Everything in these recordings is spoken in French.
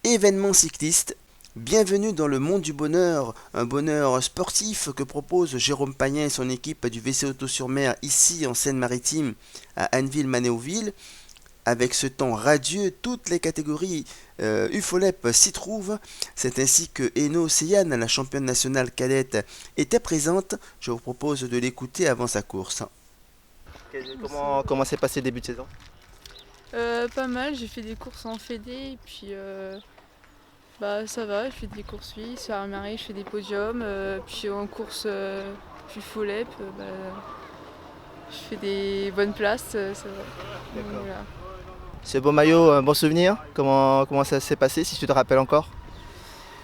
Événement cycliste, bienvenue dans le monde du bonheur, un bonheur sportif que propose Jérôme Pagnin et son équipe du WC Auto-sur-Mer ici en Seine-Maritime à Anneville-Manéoville. Avec ce temps radieux, toutes les catégories UFOLEP s'y trouvent. C'est ainsi que Eno Seyane, la championne nationale cadette, était présente. Je vous propose de l'écouter avant sa course. Comment s'est passé le début de saison? Pas mal, j'ai fait des courses en fédé et puis bah ça va, je fais des courses suisses, à Marie je fais des podiums, puis en course puis Folep, bah, je fais des bonnes places, ça va. Donc, D'accord. voilà. Ce beau maillot, un bon souvenir? Comment ça s'est passé si tu te rappelles encore?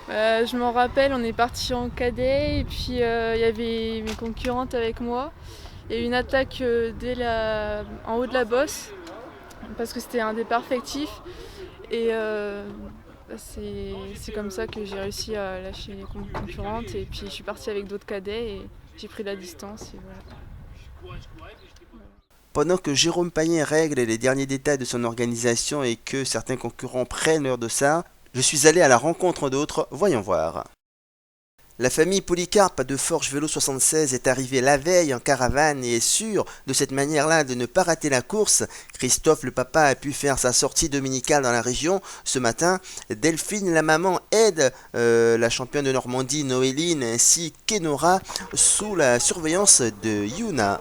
Je m'en rappelle, on est parti en cadet et puis il y avait mes concurrentes avec moi. Il y a eu une attaque en haut de la bosse parce que c'était un départ fictif et c'est comme ça que j'ai réussi à lâcher les concurrentes et puis je suis partie avec d'autres cadets et j'ai pris la distance et voilà. Pendant que Jérôme Pagnin règle les derniers détails de son organisation et que certains concurrents prennent leur dossard, je suis allé à la rencontre d'autres, voyons voir. La famille Polycarpe de Forge Vélo 76 est arrivée la veille en caravane et est sûre de cette manière-là de ne pas rater la course. Christophe le papa a pu faire sa sortie dominicale dans la région ce matin. Delphine la maman aide la championne de Normandie Noéline ainsi qu'Enora sous la surveillance de Yuna.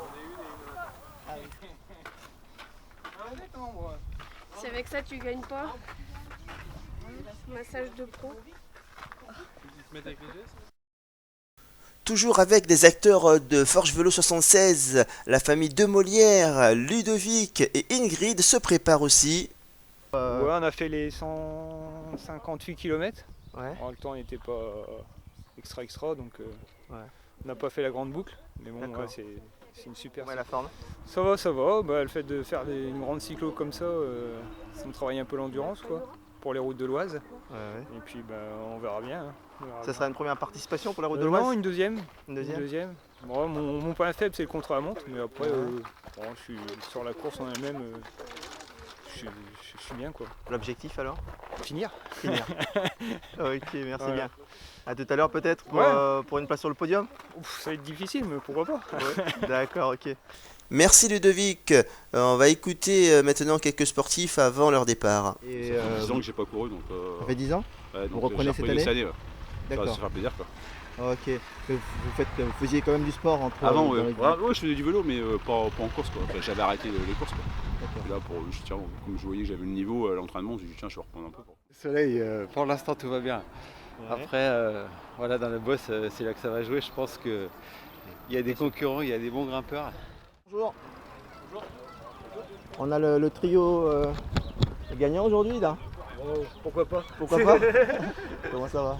Si avec ça tu gagnes pas, massage de pro. Toujours avec des acteurs de Forge Vélo 76, la famille de Molière, Ludovic et Ingrid se préparent aussi. Ouais, on a fait les 158 km. Ouais. Le temps n'était pas extra, donc Ouais. on n'a pas fait la grande boucle. Mais bon, D'accord. ouais, c'est une super. Ouais, la forme. Ça va. Bah, le fait de faire une grande cyclo comme ça, ça me travaille un peu l'endurance, quoi, pour les routes de l'Oise. Ouais. Et puis, bah, on verra bien. Hein. On verra Ça bien. sera une première participation pour la route de Non, l'Oise? une deuxième. Une deuxième. Bon, mon point faible, c'est le contre-la-montre, mais après, bon, je suis sur la course en elle-même. Je suis bien, quoi. L'objectif alors? Finir. Finir. Ok, merci Voilà. bien. À tout à l'heure peut-être Ouais. pour une place sur le podium? Ouf, ça va être difficile, mais pourquoi pas. Ouais. D'accord, ok. Merci Ludovic. On va écouter maintenant quelques sportifs avant leur départ. Et Ça fait 10 ans que j'ai pas couru, donc ça fait 10 ans? ouais, Vous donc, reprenez j'ai cette repris année? Ouais. Ça va se faire plaisir, quoi. Ok. Vous faisiez quand même du sport entre Avant, dans ouais. les- Ouais, je faisais du vélo, mais pas en course, quoi. Enfin, j'avais arrêté les courses, quoi. D'accord. Et là, comme je voyais que j'avais le niveau à l'entraînement, j'ai dit tiens, je vais reprendre un peu. Soleil, pour l'instant tout va bien. Ouais. Après, voilà, dans la bosse, c'est là que ça va jouer. Je pense qu'il y a des concurrents, il y a des bons grimpeurs. Bonjour. On a le trio gagnant aujourd'hui là. Pourquoi pas. Pourquoi pas? Comment ça va?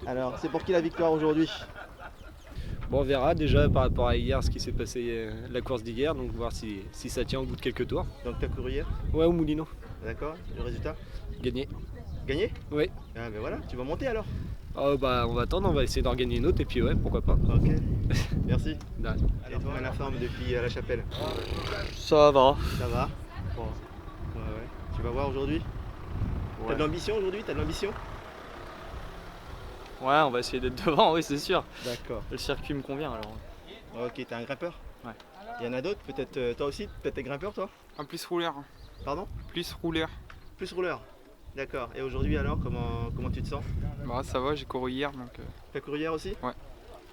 Alors, c'est pour qui la victoire aujourd'hui? Bon, on verra déjà par rapport à hier, ce qui s'est passé la course d'hier, donc voir si ça tient au bout de quelques tours. Donc t'as couru hier? Ouais, au Moulino, D'accord. Le résultat? gagné. Gagné? Oui. Ah ben voilà, tu vas monter alors. Oh, bah, on va attendre, on va essayer d'en gagner une autre et puis ouais, pourquoi pas. Ok. Merci. Ouais. Et toi, la forme depuis la chapelle? Ça va. Ça va? Bon. Ouais. Tu vas voir aujourd'hui? T'as de l'ambition aujourd'hui? T'as de l'ambition? Ouais, on va essayer d'être devant, oui, c'est sûr. D'accord. Le circuit me convient alors. Ok, t'es un grimpeur? Ouais. Il y en a d'autres, peut-être toi aussi? Peut-être t'es grimpeur toi? Un plus rouleur. Pardon? Plus rouleur. Plus rouleur. D'accord. Et aujourd'hui alors, comment tu te sens? Bah ça va, j'ai couru hier donc. T'as couru hier aussi? Ouais.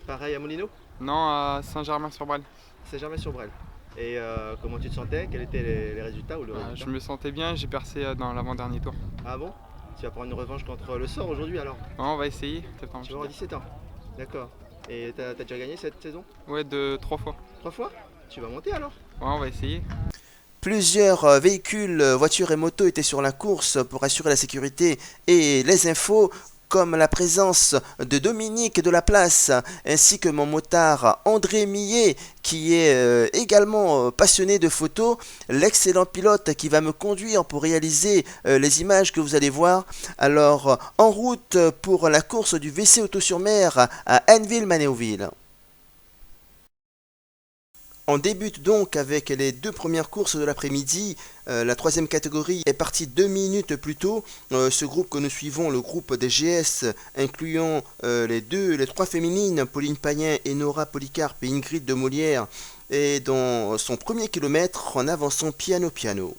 Pareil à Molino? Non, à Saint-Germain-sur-Brel. Saint-Germain-sur-Brel. Et comment tu te sentais? Quels étaient les résultats ou le résultat? Je me sentais bien, j'ai percé dans l'avant-dernier tour. Ah bon? Tu vas prendre une revanche contre le sort aujourd'hui alors? Ouais, on va essayer. Peut-être un Tu petit vas avoir 17 ans. D'accord. Et t'as déjà gagné cette saison? Ouais, de 3 fois. 3 fois? Tu vas monter alors? Ouais, on va essayer. Plusieurs véhicules, voitures et motos étaient sur la course pour assurer la sécurité et les infos, comme la présence de Dominique de la Place, ainsi que mon motard André Millet, qui est également passionné de photos, l'excellent pilote qui va me conduire pour réaliser les images que vous allez voir. Alors, en route pour la course du WC Auto-sur-Mer à Anneville-Manéoville. On débute donc avec les deux premières courses de l'après-midi. La troisième catégorie est partie 2 minutes plus tôt. Ce groupe que nous suivons, le groupe des GS, incluant les trois féminines, Pauline Payen, Enora Polycarpe et Ingrid de Molière, est dans son premier kilomètre en avançant piano piano.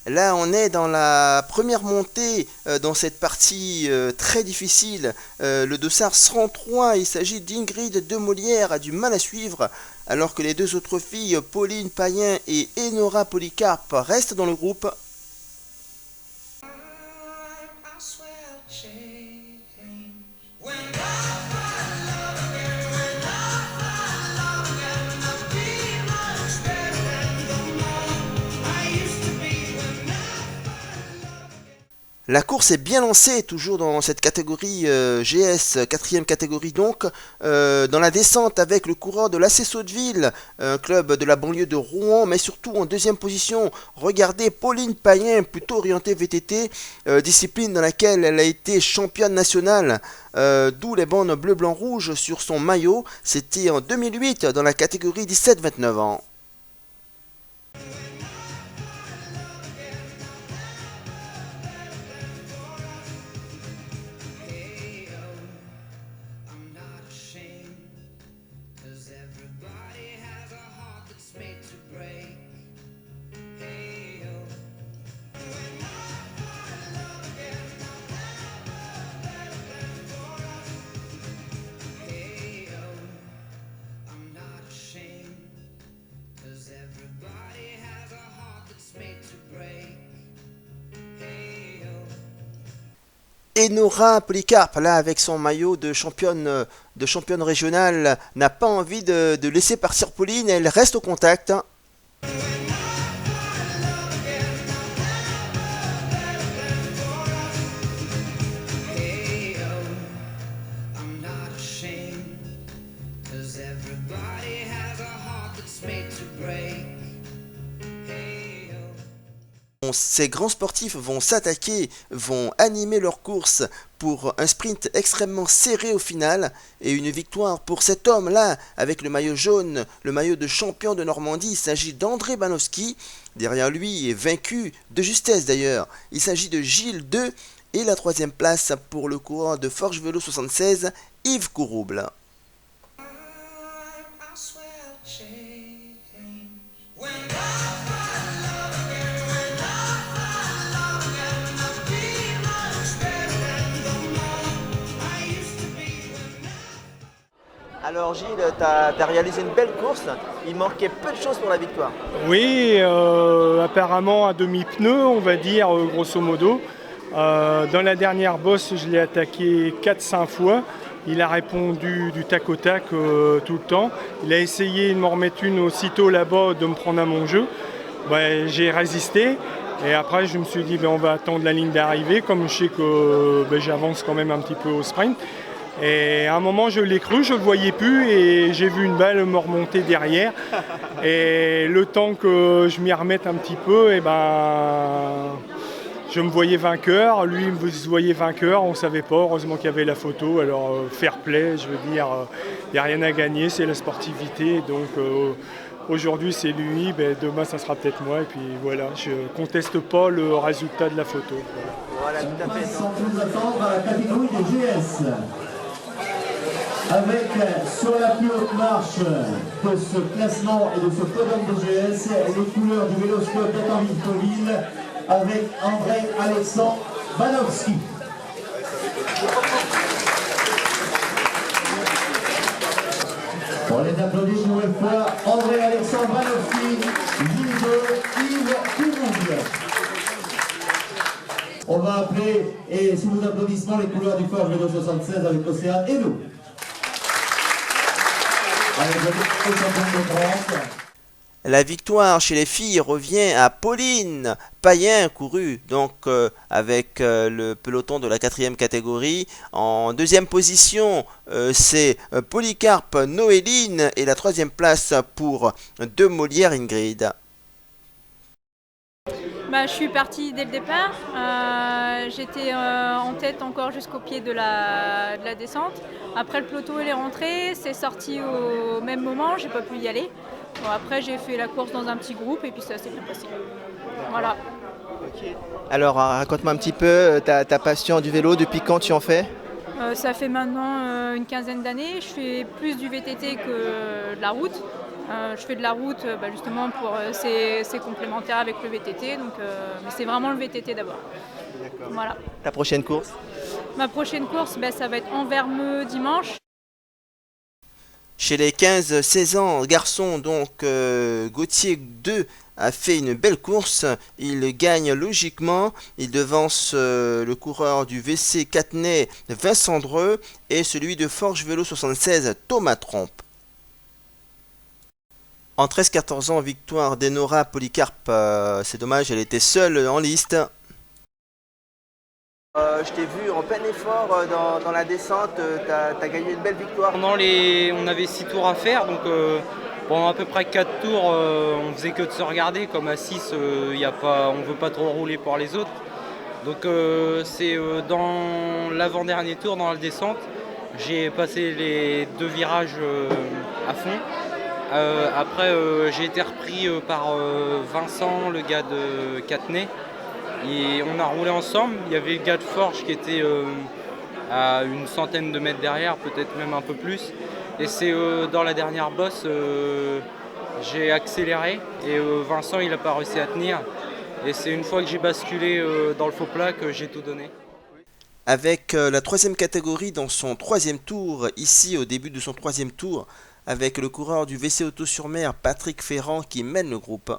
Là, on est dans la première montée dans cette partie très difficile. Le dossard 103, il s'agit d'Ingrid de Molière, a du mal à suivre, alors que les deux autres filles, Pauline Payen et Enora Polycarpe, restent dans le groupe. La course est bien lancée, toujours dans cette catégorie GS, quatrième catégorie donc, dans la descente avec le coureur de l'AC Sotteville, un club de la banlieue de Rouen, mais surtout en deuxième position, regardez Pauline Payen, plutôt orientée VTT, discipline dans laquelle elle a été championne nationale, d'où les bandes bleu, blanc, rouge sur son maillot, c'était en 2008 dans la catégorie 17-29 ans. Enora Polycarpe, là avec son maillot de championne régionale, n'a pas envie de laisser partir Pauline, elle reste au contact. Ces grands sportifs vont s'attaquer, vont animer leur course pour un sprint extrêmement serré au final et une victoire pour cet homme-là avec le maillot jaune, le maillot de champion de Normandie. Il s'agit d'André Banowski. Derrière lui est vaincu de justesse d'ailleurs. Il s'agit de Gilles II et la troisième place pour le coureur de Forge Vélo 76, Yves Courouble. Alors Gilles, tu as réalisé une belle course, il manquait peu de choses pour la victoire. Oui, apparemment à demi-pneu, on va dire, grosso modo. Dans la dernière bosse, je l'ai attaqué 4-5 fois. Il a répondu du tac au tac tout le temps. Il a essayé de m'en remettre une aussitôt là-bas, de me prendre à mon jeu. J'ai résisté. Et après, je me suis dit, on va attendre la ligne d'arrivée, comme je sais que j'avance quand même un petit peu au sprint. Et à un moment, je l'ai cru, je ne le voyais plus et j'ai vu une balle me remonter derrière. Et le temps que je m'y remette un petit peu, je me voyais vainqueur, lui me voyait vainqueur, on ne savait pas, heureusement qu'il y avait la photo. Alors fair play, je veux dire, il n'y a rien à gagner, c'est la sportivité. Donc aujourd'hui c'est lui, demain ça sera peut-être moi. Et puis voilà, je ne conteste pas le résultat de la photo. Voilà, tout à fait. Sans plus attendre à la catégorie des GS. Avec sur la plus haute marche de ce classement et de ce podium de GS, les couleurs du Véloscope d'Atanville avec André Alexandre Banowski. On les applaudit une nouvelle fois, André Alexandre Banowski, Yves Courouble. On va appeler, et sous vos applaudissements, les couleurs du Forge Vélo 76 avec Océane et nous. La victoire chez les filles revient à Pauline Payen, courue donc avec le peloton de la quatrième catégorie. En deuxième position, c'est Polycarpe Noéline et la troisième place pour De Molière Ingrid. Je suis partie dès le départ. J'étais en tête encore jusqu'au pied de la descente. Après, le peloton il est rentré, c'est sorti au même moment, j'ai pas pu y aller. Bon, après, j'ai fait la course dans un petit groupe et puis ça s'est bien passé. Voilà. Alors raconte-moi un petit peu ta passion du vélo, depuis quand tu en fais? Ça fait maintenant une quinzaine d'années. Je fais plus du VTT que de la route. Je fais de la route justement pour c'est complémentaire avec le VTT, donc mais c'est vraiment le VTT d'abord. D'accord. Voilà. Ta prochaine course? Ma prochaine course, ça va être Anvers-Meux dimanche. Chez les 15-16 ans garçons, donc Gauthier 2 a fait une belle course, il gagne logiquement, il devance le coureur du VC Catenay Vincent Dreux et celui de Forge Vélo 76 Thomas Trompe. En 13-14 ans, victoire d'Enora Polycarpe, c'est dommage, elle était seule en liste. Je t'ai vu en plein effort dans la descente, t'as gagné une belle victoire. On avait 6 tours à faire, donc pendant à peu près 4 tours, on faisait que de se regarder. Comme à 6, on ne veut pas trop rouler pour les autres. Donc c'est dans l'avant-dernier tour, dans la descente, j'ai passé les 2 virages à fond. Après, j'ai été repris par Vincent, le gars de Catenay. Et on a roulé ensemble. Il y avait le gars de Forge qui était à une centaine de mètres derrière, peut-être même un peu plus. Et c'est dans la dernière bosse, j'ai accéléré et Vincent il n'a pas réussi à tenir. Et c'est une fois que j'ai basculé dans le faux plat que j'ai tout donné. Avec la 3e catégorie dans son 3e tour, ici au début de son 3e tour, avec le coureur du VC Auto-sur-Mer Patrick Ferrand qui mène le groupe.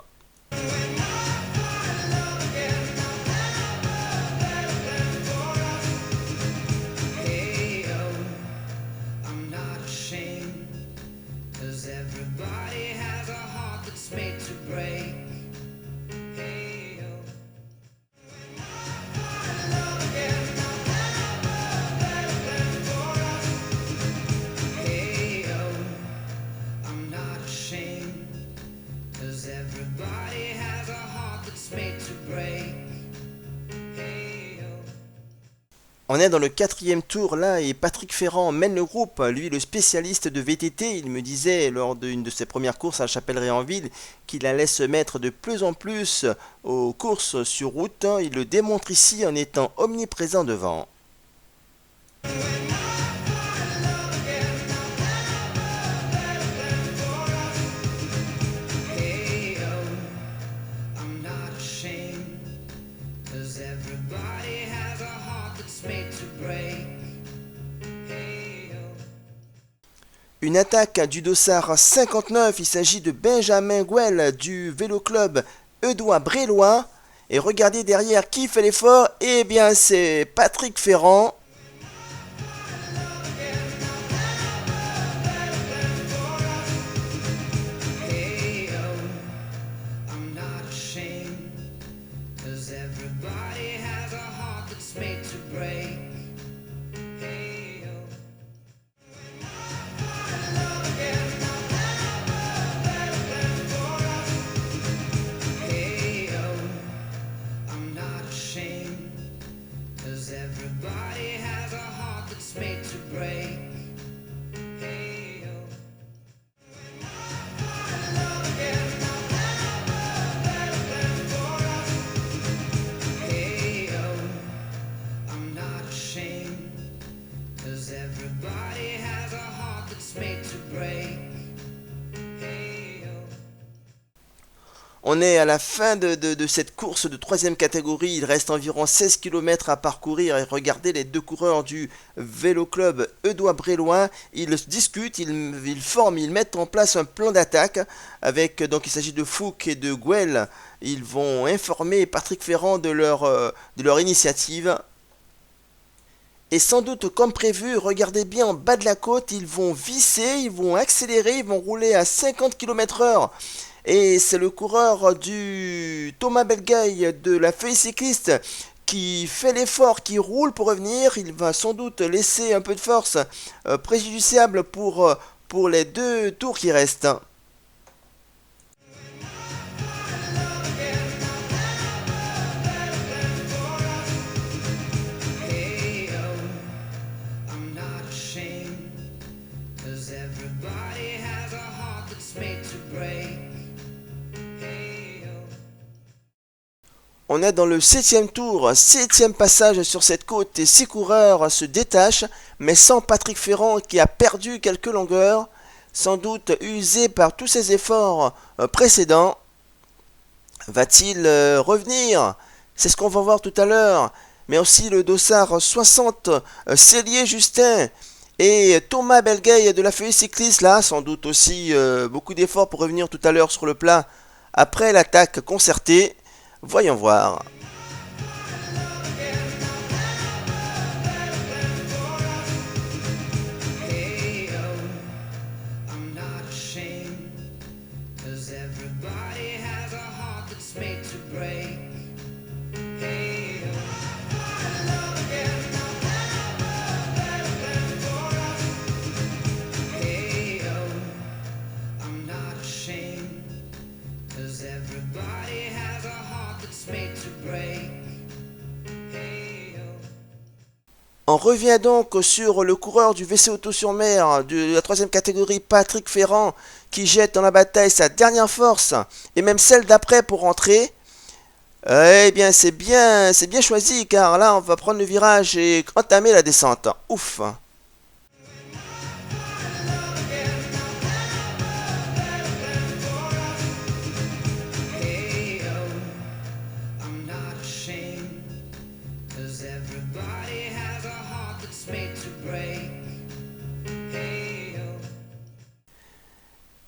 On est dans le 4e tour là et Patrick Ferrand mène le groupe, lui le spécialiste de VTT. Il me disait lors d'une de ses premières courses à Chapelle-Réanville qu'il allait se mettre de plus en plus aux courses sur route. Il le démontre ici en étant omniprésent devant. Une attaque du dossard 59, il s'agit de Benjamin Gouel du Vélo Club Eudois-Brélois. Et regardez derrière qui fait l'effort, eh bien c'est Patrick Ferrand. On est à la fin de cette course de 3e catégorie, il reste environ 16 km à parcourir et regardez les 2 coureurs du Vélo Club Eudois-Brélois, ils discutent, ils forment, ils mettent en place un plan d'attaque avec, donc il s'agit de Fouque et de Gouel, ils vont informer Patrick Ferrand de leur initiative. Et sans doute comme prévu, regardez bien en bas de la côte, ils vont visser, ils vont accélérer, ils vont rouler à 50 km/h. Et c'est le coureur du Thomas Belgaille de la Feuille Cycliste qui fait l'effort, qui roule pour revenir. Il va sans doute laisser un peu de force préjudiciable pour les 2 tours qui restent. On est dans le 7e tour, 7e passage sur cette côte et 6 coureurs se détachent, mais sans Patrick Ferrand qui a perdu quelques longueurs, sans doute usé par tous ses efforts précédents. Va-t-il revenir? C'est ce qu'on va voir tout à l'heure. Mais aussi le dossard 60, Célier Justin et Thomas Belgay de la Feuille Cycliste, là, sans doute aussi beaucoup d'efforts pour revenir tout à l'heure sur le plat après l'attaque concertée. Voyons voir. On revient donc sur le coureur du WC Auto-sur-Mer de la 3e catégorie, Patrick Ferrand, qui jette dans la bataille sa dernière force et même celle d'après pour rentrer. Eh bien, c'est bien choisi, car là, on va prendre le virage et entamer la descente. Ouf!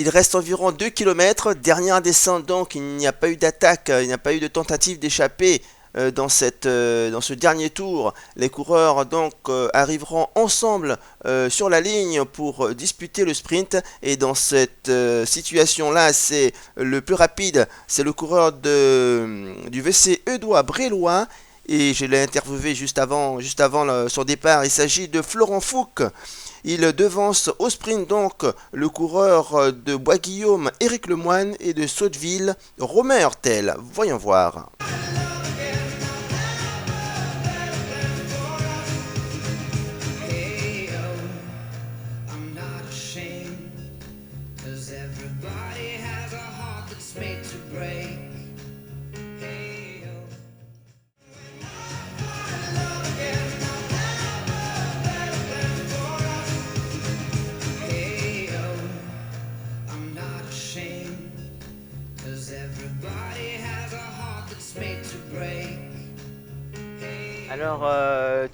Il reste environ 2 km, dernière descente donc, il n'y a pas eu d'attaque, il n'y a pas eu de tentative d'échapper dans ce dernier tour. Les coureurs donc arriveront ensemble sur la ligne pour disputer le sprint, et dans cette situation-là, c'est le plus rapide, c'est le coureur du WC Eudois Brélois, et je l'ai interviewé juste avant son départ. Il s'agit de Florent Fouque. Il devance au sprint donc le coureur de Bois-Guillaume, Éric Lemoine, et de Sotteville, Romain Hurtel. Voyons voir. Alors,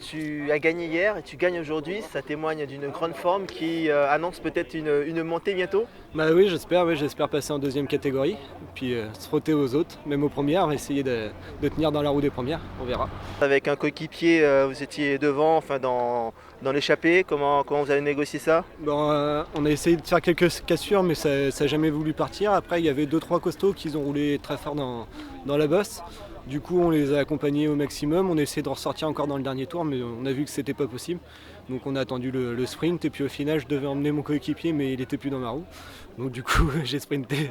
tu as gagné hier et tu gagnes aujourd'hui, ça témoigne d'une grande forme qui annonce peut-être une montée bientôt? Bah oui, j'espère passer en 2e catégorie, puis se frotter aux autres, même aux premières, essayer de tenir dans la roue des premières, on verra. Avec un coéquipier, vous étiez devant, enfin dans l'échappée, comment vous avez négocié ça? Bon, on a essayé de faire quelques cassures, mais ça n'a jamais voulu partir. Après, il y avait 2-3 costauds qui ont roulé très fort dans la bosse. Du coup, on les a accompagnés au maximum. On a essayé de ressortir encore dans le dernier tour, mais on a vu que c'était pas possible. Donc on a attendu le sprint, et puis au final, je devais emmener mon coéquipier, mais il était plus dans ma roue. Donc du coup, j'ai sprinté,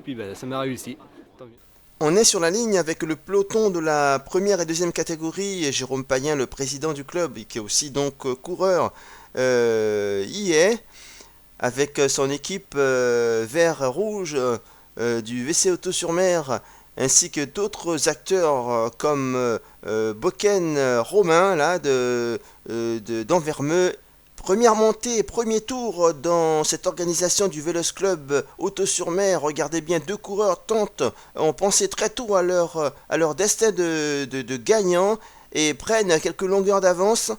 puis ça m'a réussi. Tant mieux. On est sur la ligne avec le peloton de la 1e et 2e catégorie, et Jérôme Payen, le président du club, qui est aussi donc coureur, y est, avec son équipe vert-rouge du WC Auto-sur-Mer, ainsi que d'autres acteurs comme Boken Romain là, d'Anvermeux. Première montée, premier tour dans cette organisation du Vélos Club Auto-sur-Mer. Regardez bien, 2 coureurs tentent, ont pensé très tôt à leur destin de gagnant et prennent quelques longueurs d'avance,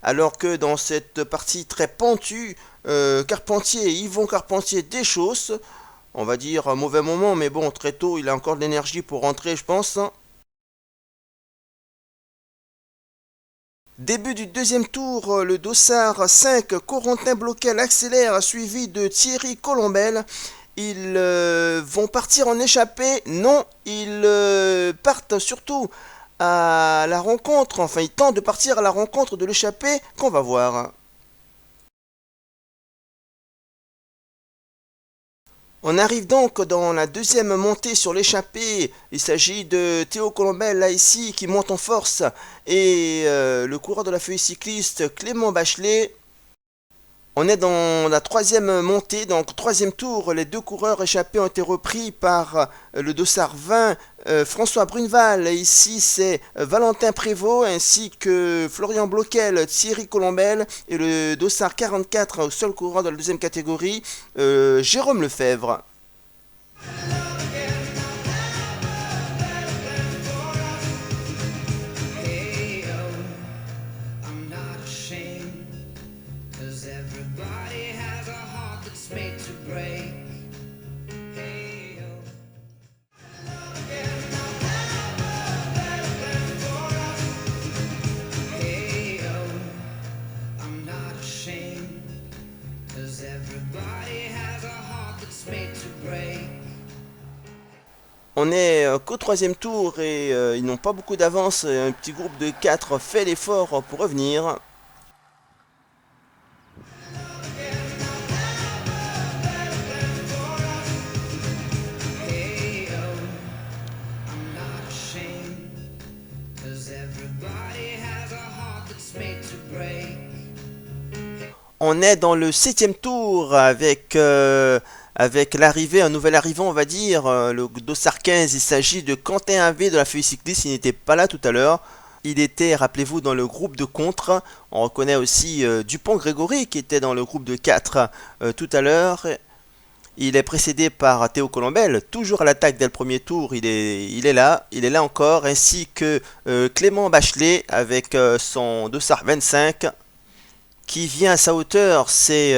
alors que dans cette partie très pentue, Yvon Carpentier déchausse. On va dire un mauvais moment, mais bon, très tôt, il a encore de l'énergie pour rentrer, je pense. Début du 2e tour, le dossard 5, Corentin Bloquel accélère, suivi de Thierry Colombel. Ils vont partir en échappée. Non, ils partent surtout à la rencontre, enfin, ils tentent de partir à la rencontre de l'échappée qu'on va voir. On arrive donc dans la 2e montée sur l'échappée. Il s'agit de Théo Colombel, là ici, qui monte en force. Et le coureur de la Feuille Cycliste, Clément Bachelet. On est dans la troisième montée, donc troisième tour. Les deux coureurs échappés ont été repris par le dossard 20, François Bruneval. Ici, c'est Valentin Prévost ainsi que Florian Bloquel, Thierry Colombel et le dossard 44, seul coureur dans la deuxième catégorie, Jérôme Lefebvre. On est qu'au troisième tour et ils n'ont pas beaucoup d'avance. Un petit groupe de 4 fait l'effort pour revenir. On est dans le 7e tour avec l'arrivée, un nouvel arrivant on va dire, le dossard 15, il s'agit de Quentin Havé de la Feuille Cycliste, il n'était pas là tout à l'heure. Il était, rappelez-vous, dans le groupe de contre. On reconnaît aussi Dupont-Grégory qui était dans le groupe de 4 tout à l'heure. Il est précédé par Théo Colombel, toujours à l'attaque dès le premier tour, il est là encore, ainsi que Clément Bachelet avec son dossard 25. Qui vient à sa hauteur, c'est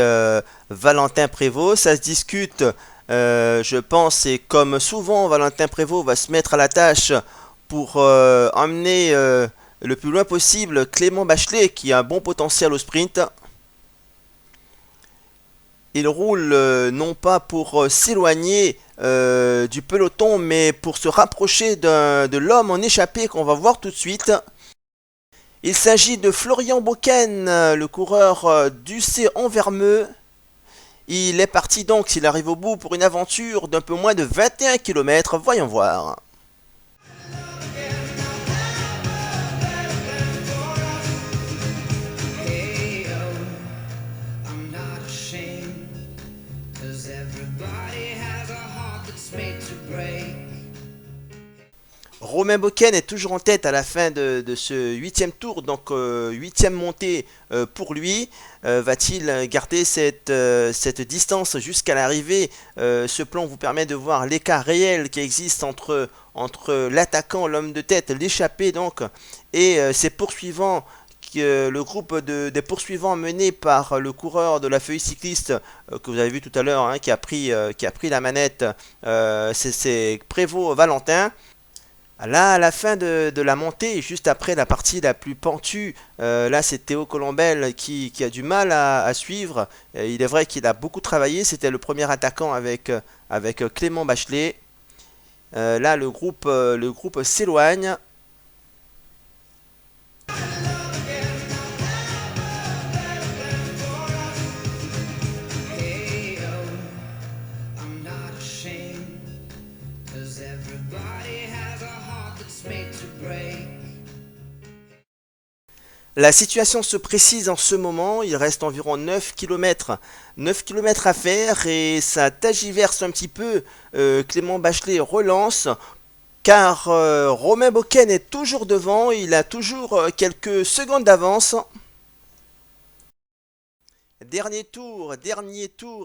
Valentin Prévost. Ça se discute, je pense, et comme souvent, Valentin Prévost va se mettre à la tâche pour emmener le plus loin possible Clément Bachelet, qui a un bon potentiel au sprint. Il roule non pas pour s'éloigner du peloton, mais pour se rapprocher de l'homme en échappée qu'on va voir tout de suite. Il s'agit de Florian Boken, le coureur d'UC Anvermeux. Il est parti donc, s'il arrive au bout, pour une aventure d'un peu moins de 21 km. Voyons voir. Romain Boken est toujours en tête à la fin de ce 8e tour, donc 8e montée pour lui. Va-t-il garder cette distance jusqu'à l'arrivée? Ce plan vous permet de voir l'écart réel qui existe entre l'attaquant, l'homme de tête, l'échappé donc, et ses poursuivants. Le groupe des poursuivants mené par le coureur de la Feuille Cycliste que vous avez vu tout à l'heure, hein, qui a pris la manette, c'est Prévost Valentin. Là, à la fin de la montée, juste après la partie la plus pentue, là c'est Théo Colombel qui a du mal à suivre. Il est vrai qu'il a beaucoup travaillé, c'était le premier attaquant avec Clément Bachelet. Là, le groupe s'éloigne. La situation se précise en ce moment, il reste environ 9 km à faire et ça tagiverse un petit peu. Clément Bachelet relance car Romain Boken est toujours devant, il a toujours quelques secondes d'avance. Dernier tour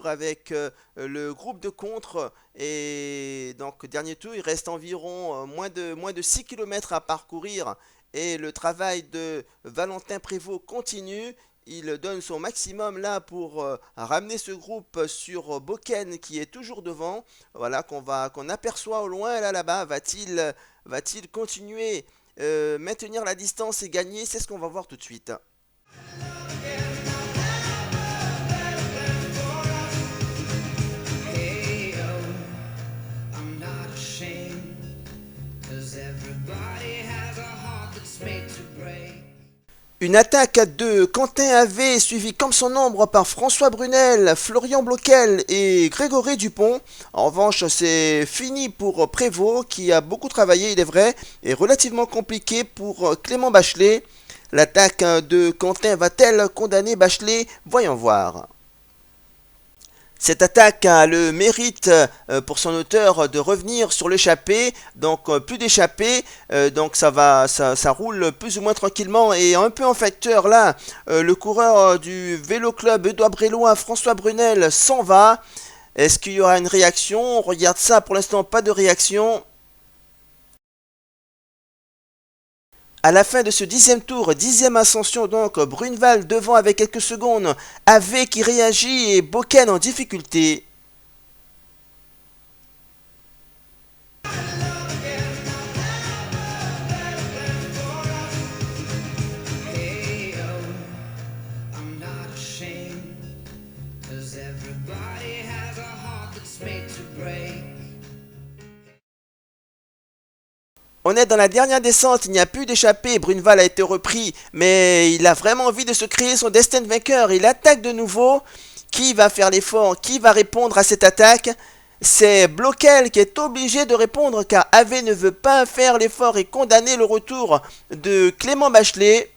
avec le groupe de contre et donc dernier tour, il reste environ moins de 6 km à parcourir. Et le travail de Valentin Prévost continue. Il donne son maximum là pour ramener ce groupe sur Boken qui est toujours devant. Voilà qu'on aperçoit au loin là-bas. Va-t-il continuer, maintenir la distance et gagner? C'est ce qu'on va voir tout de suite. Une attaque de Quentin Havé suivie comme son ombre par François Brunel, Florian Bloquel et Grégory Dupont. En revanche, c'est fini pour Prévost qui a beaucoup travaillé, il est vrai, et relativement compliqué pour Clément Bachelet. L'attaque de Quentin va-t-elle condamner Bachelet? Voyons voir. Cette attaque a le mérite pour son auteur de revenir sur l'échappée, donc plus d'échappée, donc ça roule plus ou moins tranquillement et un peu en facteur là, le coureur du vélo club Édouard Bréloin, François Brunel s'en va. Est-ce qu'il y aura une réaction? On regarde ça, pour l'instant pas de réaction. À la fin de ce 10e tour, 10e ascension donc, Bruneval devant avec quelques secondes, AV qui réagit et Boken en difficulté. On est dans la dernière descente, il n'y a plus d'échappée, Bruneval a été repris, mais il a vraiment envie de se créer son destin de vainqueur, il attaque de nouveau. Qui va faire l'effort? Qui va répondre à cette attaque? C'est Bloquel qui est obligé de répondre car AV ne veut pas faire l'effort et condamner le retour de Clément Bachelet.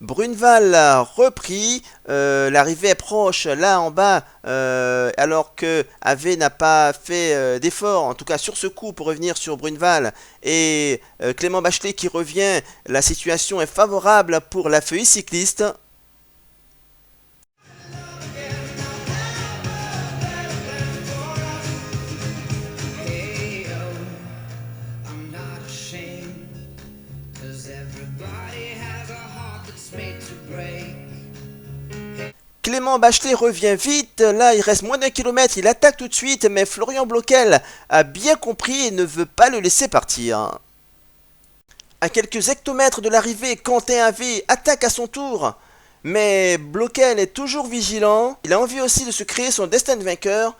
Bruneval a repris, l'arrivée est proche là en bas, alors que AV n'a pas fait d'effort, en tout cas sur ce coup pour revenir sur Bruneval, et Clément Bachelet qui revient, la situation est favorable pour la feuille cycliste. Clément Bachelet revient vite, là il reste moins d'un kilomètre, il attaque tout de suite, mais Florian Bloquel a bien compris et ne veut pas le laisser partir. À quelques hectomètres de l'arrivée, Quentin AV attaque à son tour, mais Bloquel est toujours vigilant, il a envie aussi de se créer son destin de vainqueur.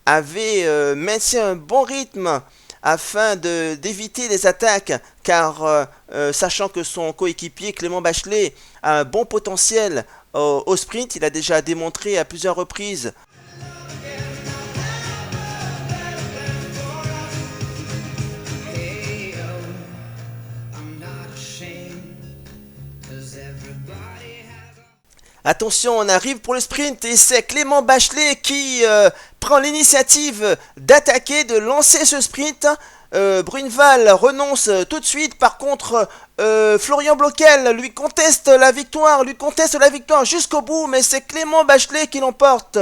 AV maintient un bon rythme afin d'éviter les attaques, car sachant que son coéquipier Clément Bachelet a un bon potentiel au sprint, il a déjà démontré à plusieurs reprises. Attention, on arrive pour le sprint et c'est Clément Bachelet qui prend l'initiative d'attaquer, de lancer ce sprint. Bruneval renonce tout de suite. Par contre, Florian Bloquel lui conteste la victoire jusqu'au bout, mais c'est Clément Bachelet qui l'emporte.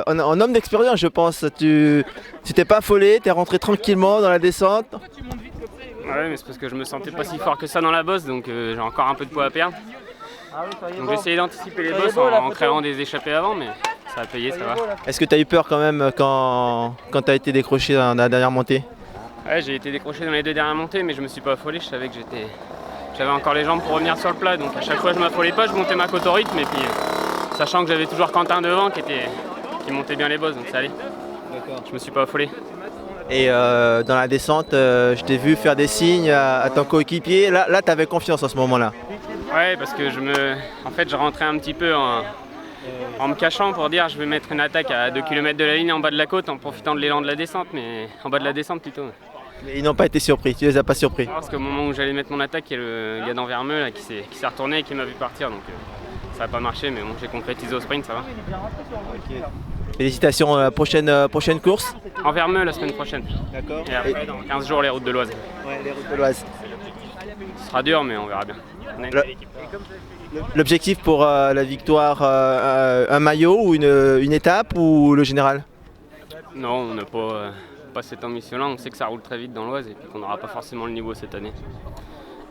En homme d'expérience, je pense, tu t'es pas affolé, t'es rentré tranquillement dans la descente. Ouais, mais c'est parce que je me sentais pas si fort que ça dans la bosse, donc j'ai encore un peu de poids à perdre. Donc j'ai essayé d'anticiper les bosses en créant des échappées avant, mais ça a payé, ça va. Est-ce que tu as eu peur quand même quand tu as été décroché dans la dernière montée? Ouais, j'ai été décroché dans les deux dernières montées, mais je me suis pas affolé, je savais que j'avais encore les jambes pour revenir sur le plat, donc à chaque fois je m'affolais pas, je montais ma cote au rythme, et puis sachant que j'avais toujours Quentin devant qui montait bien les bosses, donc ça allait. Je me suis pas affolé. Et dans la descente, je t'ai vu faire des signes à ton coéquipier. Là tu avais confiance en ce moment-là. Ouais, parce que je rentrais un petit peu en me cachant pour dire je vais mettre une attaque à 2 km de la ligne en bas de la côte en profitant de l'élan de la descente, mais en bas de la descente plutôt. Mais ils n'ont pas été surpris, tu les as pas surpris? Parce qu'au moment où j'allais mettre mon attaque, il y a le gars d'Envermeux là, qui s'est retourné et qui m'a vu partir, donc ça n'a pas marché, mais bon, j'ai concrétisé au sprint, ça va. Okay. Félicitations à la prochaine course. Envermeux la semaine prochaine. D'accord. Et après, dans 15 jours, les routes de l'Oise. Ouais, les routes de l'Oise. Ce sera dur, mais on verra bien. On a une belle équipe. L'objectif pour la victoire, un maillot ou une étape ou le général? Non, on n'a pas cette ambition-là. On sait que ça roule très vite dans l'Oise et puis qu'on n'aura pas forcément le niveau cette année.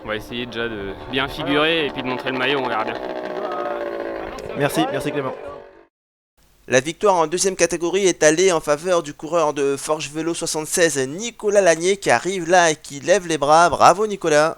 On va essayer déjà de bien figurer et puis de montrer le maillot, on verra bien. Merci Clément. La victoire en deuxième catégorie est allée en faveur du coureur de Forge Vélo 76, Nicolas Lanier, qui arrive là et qui lève les bras. Bravo Nicolas!